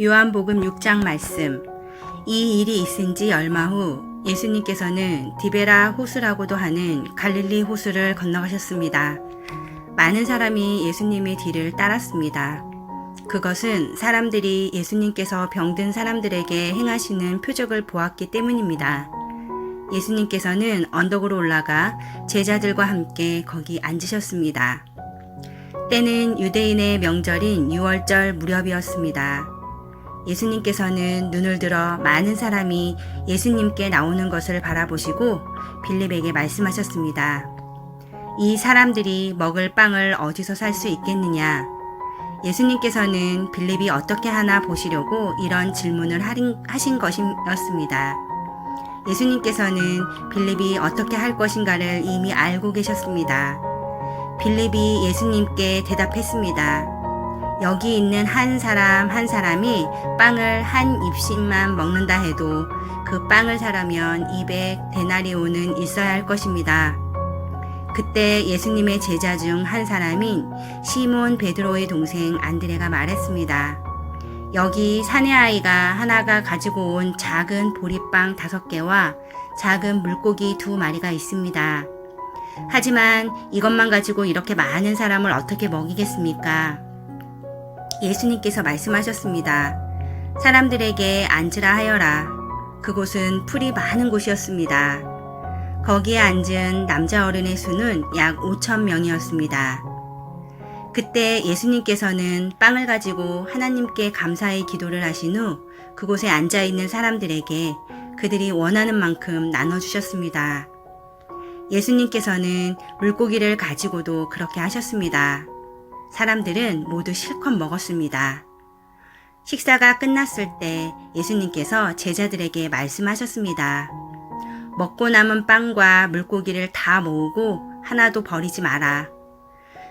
요한복음 6장 말씀. 이 일이 있은 지 얼마 후 예수님께서는 디베라 호수라고도 하는 갈릴리 호수를 건너가셨습니다. 많은 사람이 예수님의 뒤를 따랐습니다. 그것은 사람들이 예수님께서 병든 사람들에게 행하시는 표적을 보았기 때문입니다. 예수님께서는 언덕으로 올라가 제자들과 함께 거기 앉으셨습니다. 때는 유대인의 명절인 유월절 무렵이었습니다. 예수님께서는 눈을 들어 많은 사람이 예수님께 나오는 것을 바라보시고 빌립에게 말씀하셨습니다. 이 사람들이 먹을 빵을 어디서 살 수 있겠느냐? 예수님께서는 빌립이 어떻게 하나 보시려고 이런 질문을 하신 것이었습니다. 예수님께서는 빌립이 어떻게 할 것인가를 이미 알고 계셨습니다. 빌립이 예수님께 대답했습니다. 여기 있는 한 사람 한 사람이 빵을 한 입씩만 먹는다 해도 그 빵을 사려면 200데나리온은 있어야 할 것입니다. 그때 예수님의 제자 중 한 사람인 시몬 베드로의 동생 안드레가 말했습니다. 여기 사내아이가 하나가 가지고 온 작은 보리빵 5개와 작은 물고기 2마리가 있습니다. 하지만 이것만 가지고 이렇게 많은 사람을 어떻게 먹이겠습니까? 예수님께서 말씀하셨습니다. 사람들에게 앉으라 하여라. 그곳은 풀이 많은 곳이었습니다. 거기에 앉은 남자 어른의 수는 약 5,000명이었습니다. 그때 예수님께서는 빵을 가지고 하나님께 감사의 기도를 하신 후 그곳에 앉아 있는 사람들에게 그들이 원하는 만큼 나눠주셨습니다. 예수님께서는 물고기를 가지고도 그렇게 하셨습니다. 사람들은 모두 실컷 먹었습니다. 식사가 끝났을 때 예수님께서 제자들에게 말씀하셨습니다. 먹고 남은 빵과 물고기를 다 모으고 하나도 버리지 마라.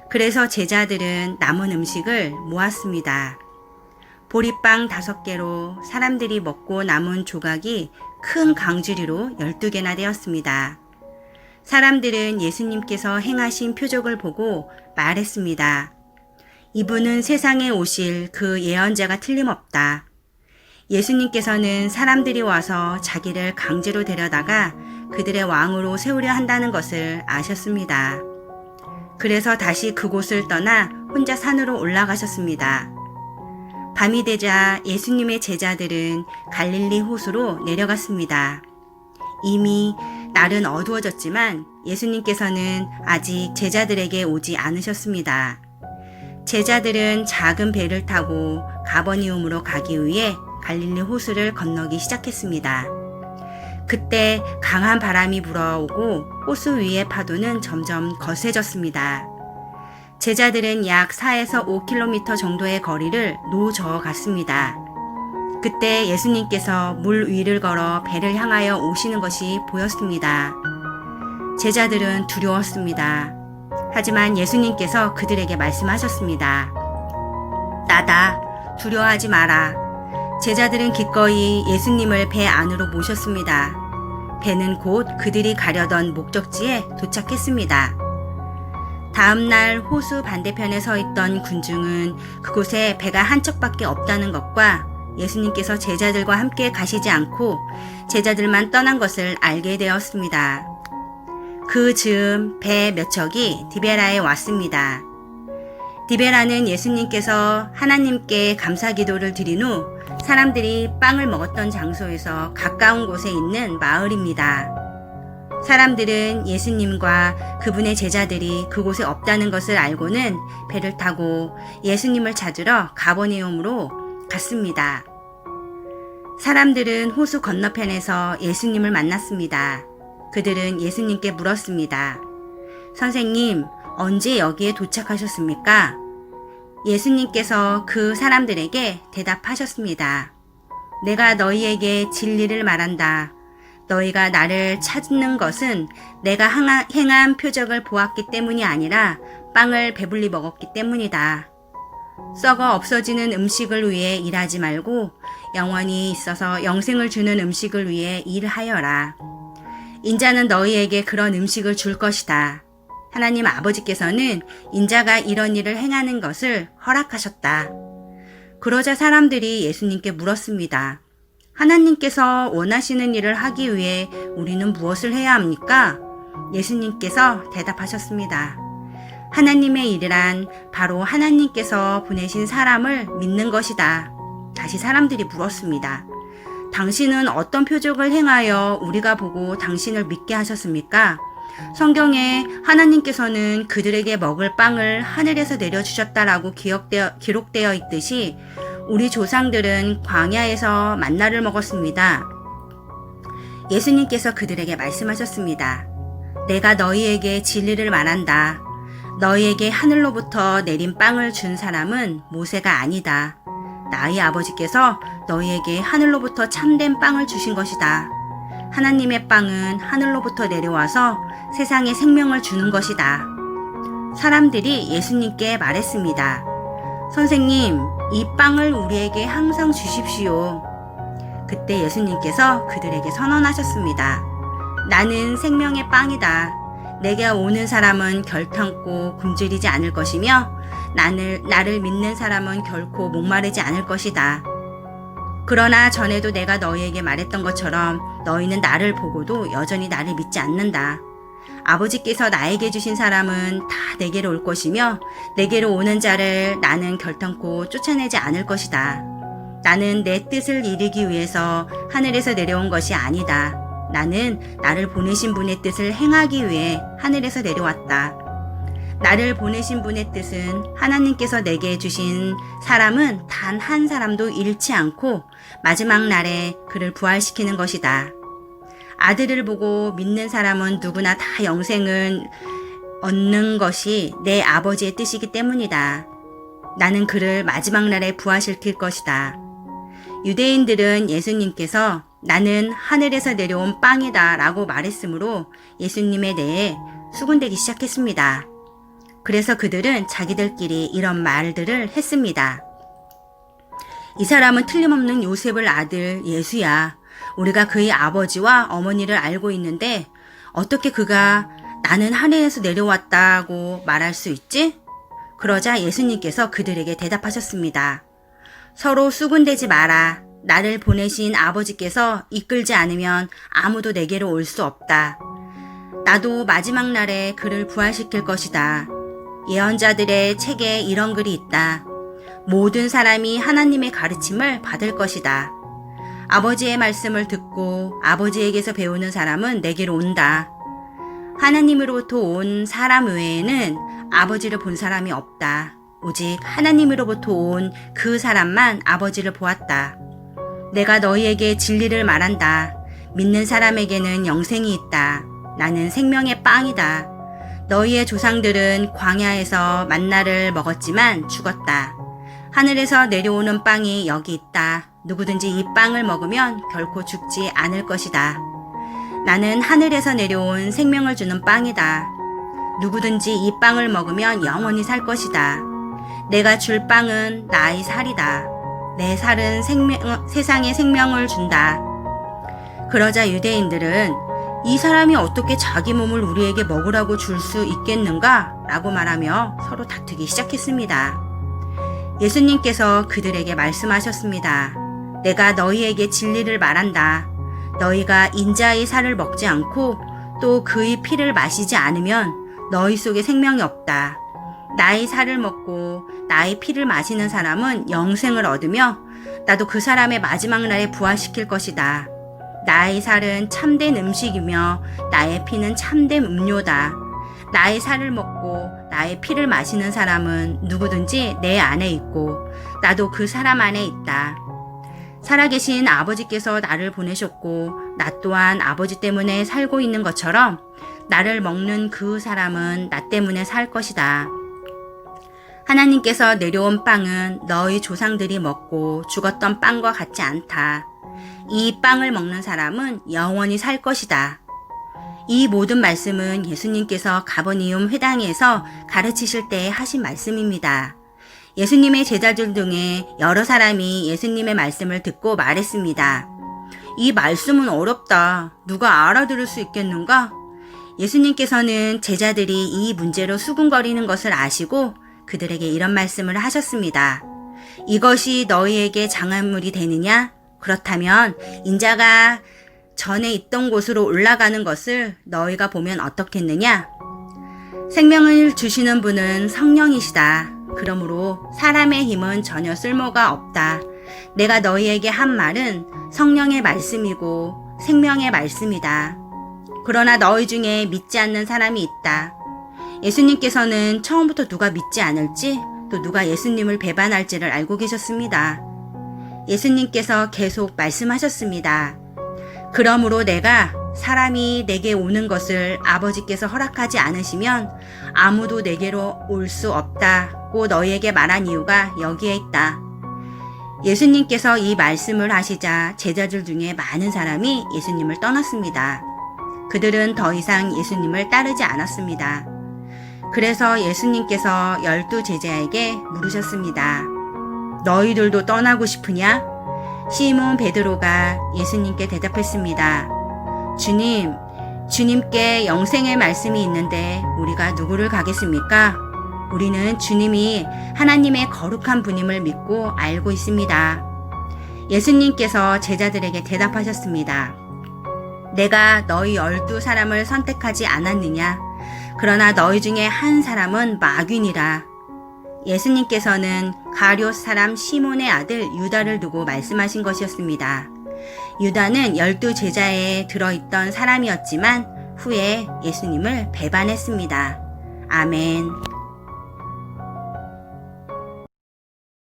그래서 제자들은 남은 음식을 모았습니다. 보리빵 5개로 사람들이 먹고 남은 조각이 큰 강주리로 12개나 되었습니다. 사람들은 예수님께서 행하신 표적을 보고 말했습니다. 이분은 세상에 오실 그 예언자가 틀림없다. 예수님께서는 사람들이 와서 자기를 강제로 데려다가 그들의 왕으로 세우려 한다는 것을 아셨습니다. 그래서 다시 그곳을 떠나 혼자 산으로 올라가셨습니다. 밤이 되자 예수님의 제자들은 갈릴리 호수로 내려갔습니다. 이미 날은 어두워졌지만 예수님께서는 아직 제자들에게 오지 않으셨습니다. 제자들은 작은 배를 타고 가버니움으로 가기 위해 갈릴리 호수를 건너기 시작했습니다. 그때 강한 바람이 불어오고 호수 위의 파도는 점점 거세졌습니다. 제자들은 약 4에서 5km 정도의 거리를 노저어 갔습니다. 그때 예수님께서 물 위를 걸어 배를 향하여 오시는 것이 보였습니다. 제자들은 두려웠습니다. 하지만 예수님께서 그들에게 말씀하셨습니다. 나다. 두려워하지 마라. 제자들은 기꺼이 예수님을 배 안으로 모셨습니다. 배는 곧 그들이 가려던 목적지에 도착했습니다. 다음 날 호수 반대편에 서 있던 군중은 그곳에 배가 한 척밖에 없다는 것과 예수님께서 제자들과 함께 가시지 않고 제자들만 떠난 것을 알게 되었습니다. 그 즈음 배 몇 척이 디베라에 왔습니다. 디베라는 예수님께서 하나님께 감사 기도를 드린 후 사람들이 빵을 먹었던 장소에서 가까운 곳에 있는 마을입니다. 사람들은 예수님과 그분의 제자들이 그곳에 없다는 것을 알고는 배를 타고 예수님을 찾으러 가버니움으로 갔습니다. 사람들은 호수 건너편에서 예수님을 만났습니다. 그들은 예수님께 물었습니다. 선생님, 언제 여기에 도착하셨습니까? 예수님께서 그 사람들에게 대답하셨습니다. 내가 너희에게 진리를 말한다. 너희가 나를 찾는 것은 내가 행한 표적을 보았기 때문이 아니라 빵을 배불리 먹었기 때문이다. 썩어 없어지는 음식을 위해 일하지 말고 영원히 있어서 영생을 주는 음식을 위해 일하여라. 인자는 너희에게 그런 음식을 줄 것이다. 하나님 아버지께서는 인자가 이런 일을 행하는 것을 허락하셨다. 그러자 사람들이 예수님께 물었습니다. 하나님께서 원하시는 일을 하기 위해 우리는 무엇을 해야 합니까? 예수님께서 대답하셨습니다. 하나님의 일이란 바로 하나님께서 보내신 사람을 믿는 것이다. 다시 사람들이 물었습니다. 당신은 어떤 표적을 행하여 우리가 보고 당신을 믿게 하셨습니까? 성경에 하나님께서는 그들에게 먹을 빵을 하늘에서 내려주셨다라고 기록되어 있듯이 우리 조상들은 광야에서 만나를 먹었습니다. 예수님께서 그들에게 말씀하셨습니다. 내가 너희에게 진리를 말한다. 너희에게 하늘로부터 내린 빵을 준 사람은 모세가 아니다. 나의 아버지께서 너희에게 하늘로부터 참된 빵을 주신 것이다. 하나님의 빵은 하늘로부터 내려와서 세상에 생명을 주는 것이다. 사람들이 예수님께 말했습니다. 선생님, 이 빵을 우리에게 항상 주십시오. 그때 예수님께서 그들에게 선언하셨습니다. 나는 생명의 빵이다. 내게 오는 사람은 결탄코 굶주리지 않을 것이며 나를 믿는 사람은 결코 목마르지 않을 것이다. 그러나 전에도 내가 너희에게 말했던 것처럼 너희는 나를 보고도 여전히 나를 믿지 않는다. 아버지께서 나에게 주신 사람은 다 내게로 올 것이며 내게로 오는 자를 나는 결탄코 쫓아내지 않을 것이다. 나는 내 뜻을 이루기 위해서 하늘에서 내려온 것이 아니다. 나는 나를 보내신 분의 뜻을 행하기 위해 하늘에서 내려왔다. 나를 보내신 분의 뜻은 하나님께서 내게 주신 사람은 단 한 사람도 잃지 않고 마지막 날에 그를 부활시키는 것이다. 아들을 보고 믿는 사람은 누구나 다 영생을 얻는 것이 내 아버지의 뜻이기 때문이다. 나는 그를 마지막 날에 부활시킬 것이다. 유대인들은 예수님께서 나는 하늘에서 내려온 빵이다 라고 말했으므로 예수님에 대해 수군대기 시작했습니다. 그래서 그들은 자기들끼리 이런 말들을 했습니다. 이 사람은 틀림없는 요셉의 아들 예수야. 우리가 그의 아버지와 어머니를 알고 있는데 어떻게 그가 나는 하늘에서 내려왔다고 말할 수 있지? 그러자 예수님께서 그들에게 대답하셨습니다. 서로 수군대지 마라. 나를 보내신 아버지께서 이끌지 않으면 아무도 내게로 올 수 없다. 나도 마지막 날에 그를 부활시킬 것이다. 예언자들의 책에 이런 글이 있다. 모든 사람이 하나님의 가르침을 받을 것이다. 아버지의 말씀을 듣고 아버지에게서 배우는 사람은 내게로 온다. 하나님으로부터 온 사람 외에는 아버지를 본 사람이 없다. 오직 하나님으로부터 온 그 사람만 아버지를 보았다. 내가 너희에게 진리를 말한다. 믿는 사람에게는 영생이 있다. 나는 생명의 빵이다. 너희의 조상들은 광야에서 만나를 먹었지만 죽었다. 하늘에서 내려오는 빵이 여기 있다. 누구든지 이 빵을 먹으면 결코 죽지 않을 것이다. 나는 하늘에서 내려온 생명을 주는 빵이다. 누구든지 이 빵을 먹으면 영원히 살 것이다. 내가 줄 빵은 나의 살이다. 내 살은 세상에 생명을 준다. 그러자 유대인들은 이 사람이 어떻게 자기 몸을 우리에게 먹으라고 줄 수 있겠는가? 라고 말하며 서로 다투기 시작했습니다. 예수님께서 그들에게 말씀하셨습니다. 내가 너희에게 진리를 말한다. 너희가 인자의 살을 먹지 않고 또 그의 피를 마시지 않으면 너희 속에 생명이 없다. 나의 살을 먹고 나의 피를 마시는 사람은 영생을 얻으며 나도 그 사람의 마지막 날에 부활시킬 것이다. 나의 살은 참된 음식이며 나의 피는 참된 음료다. 나의 살을 먹고 나의 피를 마시는 사람은 누구든지 내 안에 있고 나도 그 사람 안에 있다. 살아계신 아버지께서 나를 보내셨고 나 또한 아버지 때문에 살고 있는 것처럼 나를 먹는 그 사람은 나 때문에 살 것이다. 하나님께서 내려온 빵은 너희 조상들이 먹고 죽었던 빵과 같지 않다. 이 빵을 먹는 사람은 영원히 살 것이다. 이 모든 말씀은 예수님께서 가버니움 회당에서 가르치실 때 하신 말씀입니다. 예수님의 제자들 중에 여러 사람이 예수님의 말씀을 듣고 말했습니다. 이 말씀은 어렵다. 누가 알아들을 수 있겠는가? 예수님께서는 제자들이 이 문제로 수군거리는 것을 아시고 그들에게 이런 말씀을 하셨습니다. 이것이 너희에게 장애물이 되느냐? 그렇다면 인자가 전에 있던 곳으로 올라가는 것을 너희가 보면 어떻겠느냐? 생명을 주시는 분은 성령이시다. 그러므로 사람의 힘은 전혀 쓸모가 없다. 내가 너희에게 한 말은 성령의 말씀이고 생명의 말씀이다. 그러나 너희 중에 믿지 않는 사람이 있다. 예수님께서는 처음부터 누가 믿지 않을지 또 누가 예수님을 배반할지를 알고 계셨습니다. 예수님께서 계속 말씀하셨습니다. 그러므로 내가 사람이 내게 오는 것을 아버지께서 허락하지 않으시면 아무도 내게로 올 수 없다고 너희에게 말한 이유가 여기에 있다. 예수님께서 이 말씀을 하시자 제자들 중에 많은 사람이 예수님을 떠났습니다. 그들은 더 이상 예수님을 따르지 않았습니다. 그래서 예수님께서 12 제자에게 물으셨습니다. 너희들도 떠나고 싶으냐? 시몬 베드로가 예수님께 대답했습니다. 주님께 영생의 말씀이 있는데 우리가 누구를 가겠습니까? 우리는 주님이 하나님의 거룩한 분임을 믿고 알고 있습니다. 예수님께서 제자들에게 대답하셨습니다. 내가 너희 12사람을 선택하지 않았느냐? 그러나 너희 중에 한 사람은 마귀니라. 예수님께서는 가룟 사람 시몬의 아들 유다를 두고 말씀하신 것이었습니다. 유다는 12 제자에 들어있던 사람이었지만 후에 예수님을 배반했습니다. 아멘.